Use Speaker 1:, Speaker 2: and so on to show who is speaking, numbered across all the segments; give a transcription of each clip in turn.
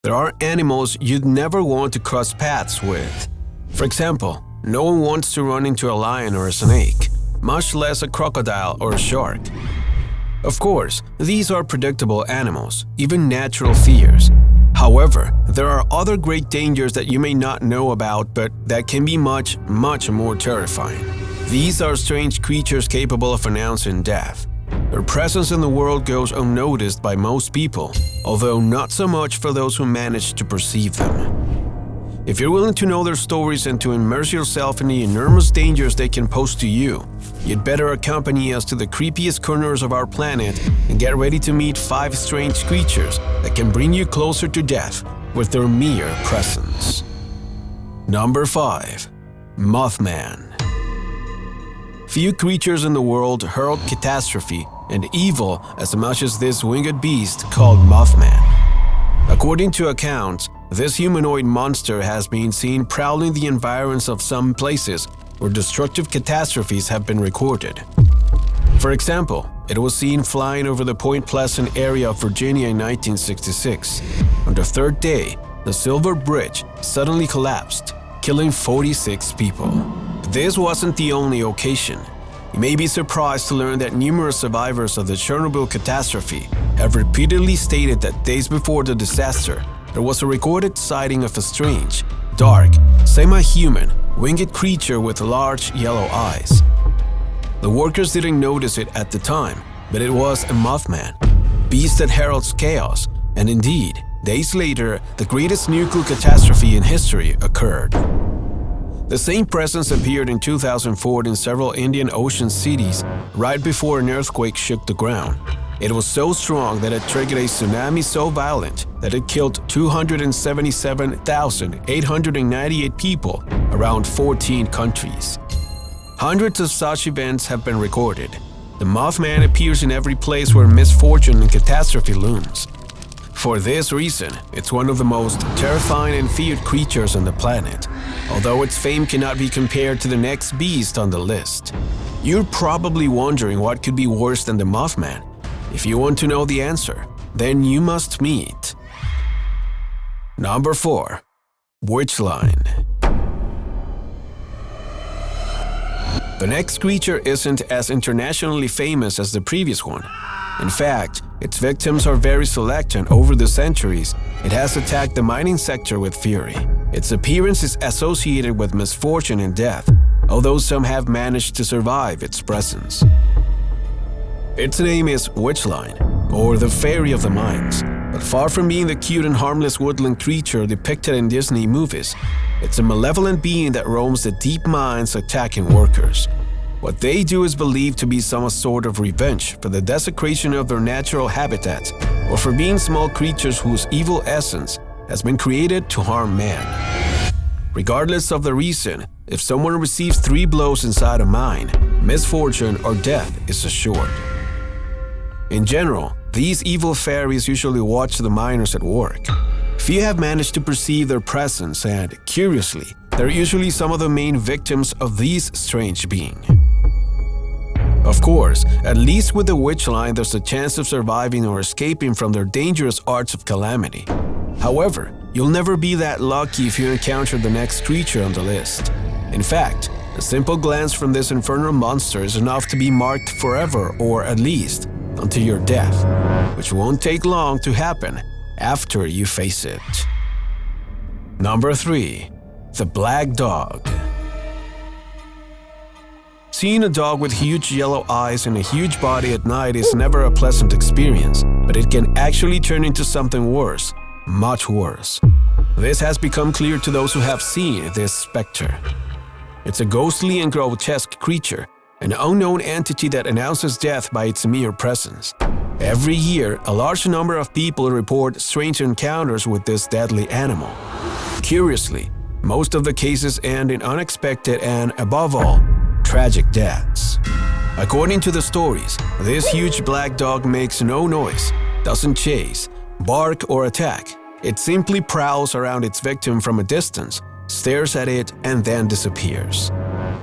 Speaker 1: there are animals you'd never want to cross paths with. For example, no one wants to run into a lion or a snake, much less a crocodile or a shark. Of course, these are predictable animals, even natural fears. However, there are other great dangers that you may not know about but that can be much, much more terrifying. These are strange creatures capable of announcing death. Their presence in the world goes unnoticed by most people, although not so much for those who manage to perceive them. If you're willing to know their stories and to immerse yourself in the enormous dangers they can pose to you, you'd better accompany us to the creepiest corners of our planet and get ready to meet 5 strange creatures that can bring you closer to death with their mere presence. Number 5. Mothman. Few creatures in the world herald catastrophe and evil as much as this winged beast called Mothman. According to accounts, this humanoid monster has been seen prowling the environs of some places where destructive catastrophes have been recorded. For example, it was seen flying over the Point Pleasant area of Virginia in 1966. On the 3rd day, the Silver Bridge suddenly collapsed, killing 46 people. But this wasn't the only occasion. You may be surprised to learn that numerous survivors of the Chernobyl catastrophe have repeatedly stated that days before the disaster, there was a recorded sighting of a strange, dark, semi-human, winged creature with large yellow eyes. The workers didn't notice it at the time, but it was a Mothman, beast that heralds chaos, and indeed, days later, the greatest nuclear catastrophe in history occurred. The same presence appeared in 2004 in several Indian Ocean cities right before an earthquake shook the ground. It was so strong that it triggered a tsunami so violent that it killed 277,898 people around 14 countries. Hundreds of such events have been recorded. The Mothman appears in every place where misfortune and catastrophe looms. For this reason, it's one of the most terrifying and feared creatures on the planet, although its fame cannot be compared to the next beast on the list. You're probably wondering what could be worse than the Mothman. If you want to know the answer, then you must meet. Number 4. Witchline. The next creature isn't as internationally famous as the previous one. In fact, its victims are very select, and over the centuries, it has attacked the mining sector with fury. Its appearance is associated with misfortune and death, although some have managed to survive its presence. Its name is Witchline, or the Fairy of the Mines, but far from being the cute and harmless woodland creature depicted in Disney movies, it's a malevolent being that roams the deep mines attacking workers. What they do is believed to be some sort of revenge for the desecration of their natural habitats, or for being small creatures whose evil essence has been created to harm man. Regardless of the reason, if someone receives 3 blows inside a mine, misfortune or death is assured. In general, these evil fairies usually watch the miners at work. Few have managed to perceive their presence, and, curiously, they're usually some of the main victims of these strange beings. Of course, at least with the Witchline, there's a chance of surviving or escaping from their dangerous arts of calamity. However, you'll never be that lucky if you encounter the next creature on the list. In fact, a simple glance from this infernal monster is enough to be marked forever, or at least until your death, which won't take long to happen after you face it. Number 3. The Black Dog. Seeing a dog with huge yellow eyes and a huge body at night is never a pleasant experience, but it can actually turn into something worse, much worse. This has become clear to those who have seen this specter. It's a ghostly and grotesque creature, an unknown entity that announces death by its mere presence. Every year, a large number of people report strange encounters with this deadly animal. Curiously, most of the cases end in unexpected and, above all, tragic deaths. According to the stories, this huge black dog makes no noise, doesn't chase, bark, or attack. It simply prowls around its victim from a distance, stares at it, and then disappears.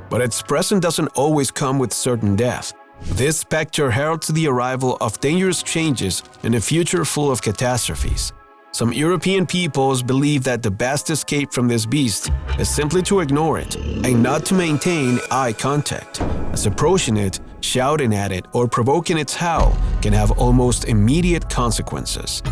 Speaker 1: But its presence doesn't always come with certain death. This specter heralds the arrival of dangerous changes in a future full of catastrophes. Some European peoples believe that the best escape from this beast is simply to ignore it and not to maintain eye contact, as approaching it, shouting at it, or provoking its howl can have almost immediate consequences.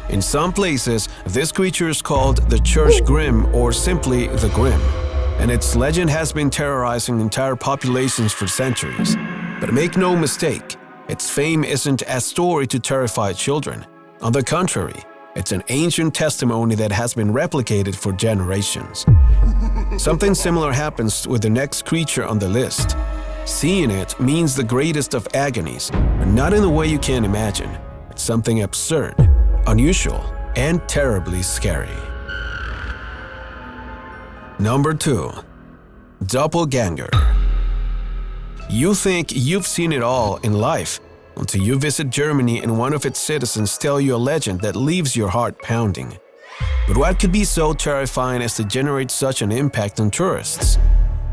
Speaker 1: In some places, this creature is called the Church Grim or simply the Grim, and its legend has been terrorizing entire populations for centuries. But make no mistake, its fame isn't a story to terrify children. On the contrary, it's an ancient testimony that has been replicated for generations. Something similar happens with the next creature on the list. Seeing it means the greatest of agonies, but not in the way you can imagine. It's something absurd, unusual, and terribly scary. Number 2. Doppelganger. You think you've seen it all in life until you visit Germany and one of its citizens tell you a legend that leaves your heart pounding. But what could be so terrifying as to generate such an impact on tourists?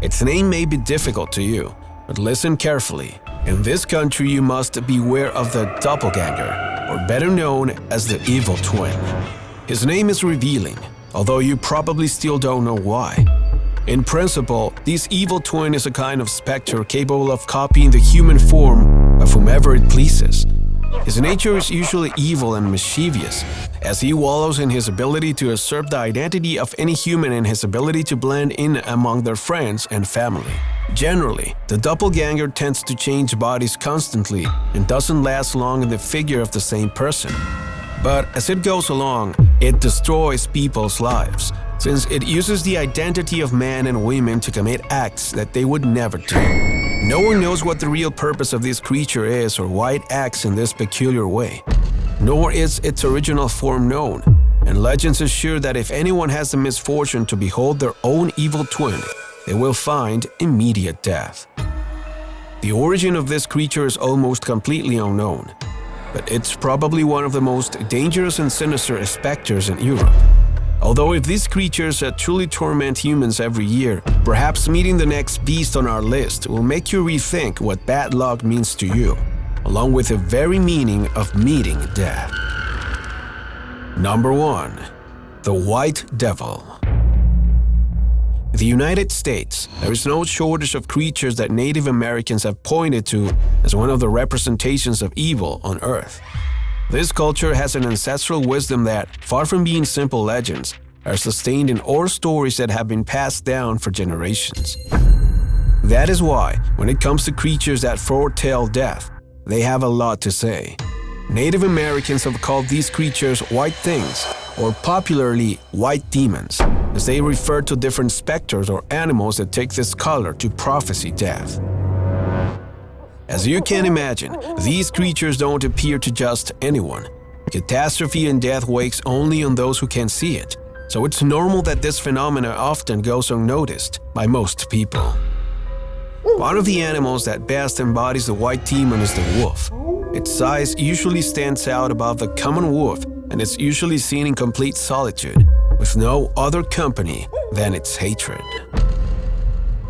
Speaker 1: Its name may be difficult to you, but listen carefully. In this country, you must beware of the Doppelganger, or better known as the Evil Twin. His name is revealing, although you probably still don't know why. In principle, this evil twin is a kind of specter capable of copying the human form of whomever it pleases. His nature is usually evil and mischievous, as he wallows in his ability to usurp the identity of any human and his ability to blend in among their friends and family. Generally, the doppelganger tends to change bodies constantly and doesn't last long in the figure of the same person. But as it goes along, it destroys people's lives, since it uses the identity of men and women to commit acts that they would never do. No one knows what the real purpose of this creature is or why it acts in this peculiar way, nor is its original form known, and legends assure that if anyone has the misfortune to behold their own evil twin, they will find immediate death. The origin of this creature is almost completely unknown, but it's probably one of the most dangerous and sinister specters in Europe. Although if these creatures truly torment humans every year, perhaps meeting the next beast on our list will make you rethink what bad luck means to you, along with the very meaning of meeting death. Number 1. The White Devil. In the United States, there is no shortage of creatures that Native Americans have pointed to as one of the representations of evil on Earth. This culture has an ancestral wisdom that, far from being simple legends, are sustained in oral stories that have been passed down for generations. That is why, when it comes to creatures that foretell death, they have a lot to say. Native Americans have called these creatures white things, or popularly white demons, as they refer to different specters or animals that take this color to prophesy death. As you can imagine, these creatures don't appear to just anyone. Catastrophe and death wakes only on those who can see it, so it's normal that this phenomena often goes unnoticed by most people. One of the animals that best embodies the white demon is the wolf. Its size usually stands out above the common wolf, and it's usually seen in complete solitude, with no other company than its hatred.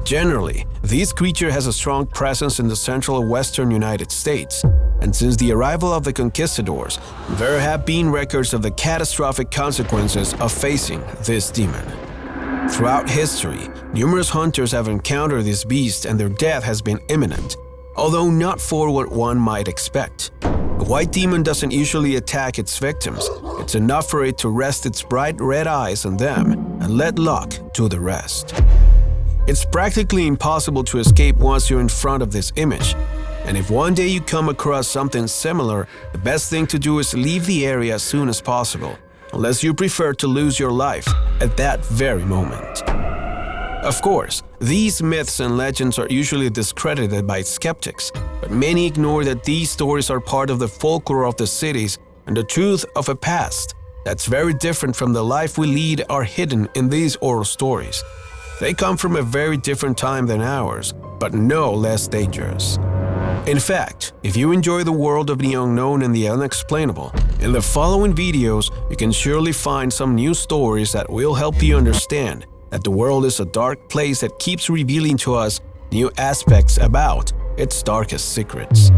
Speaker 1: Generally, this creature has a strong presence in the central and western United States, and since the arrival of the conquistadors, there have been records of the catastrophic consequences of facing this demon. Throughout history, numerous hunters have encountered this beast and their death has been imminent, although not for what one might expect. The white demon doesn't usually attack its victims. It's enough for it to rest its bright red eyes on them and let luck do the rest. It's practically impossible to escape once you're in front of this image, and if one day you come across something similar, the best thing to do is leave the area as soon as possible, unless you prefer to lose your life at that very moment. Of course, these myths and legends are usually discredited by skeptics, but many ignore that these stories are part of the folklore of the cities and the truth of a past that's very different from the life we lead are hidden in these oral stories. They come from a very different time than ours, but no less dangerous. In fact, if you enjoy the world of the unknown and the unexplainable, in the following videos you can surely find some new stories that will help you understand that the world is a dark place that keeps revealing to us new aspects about its darkest secrets.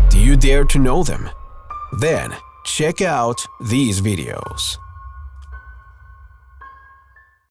Speaker 1: Do you dare to know them? Then check out these videos.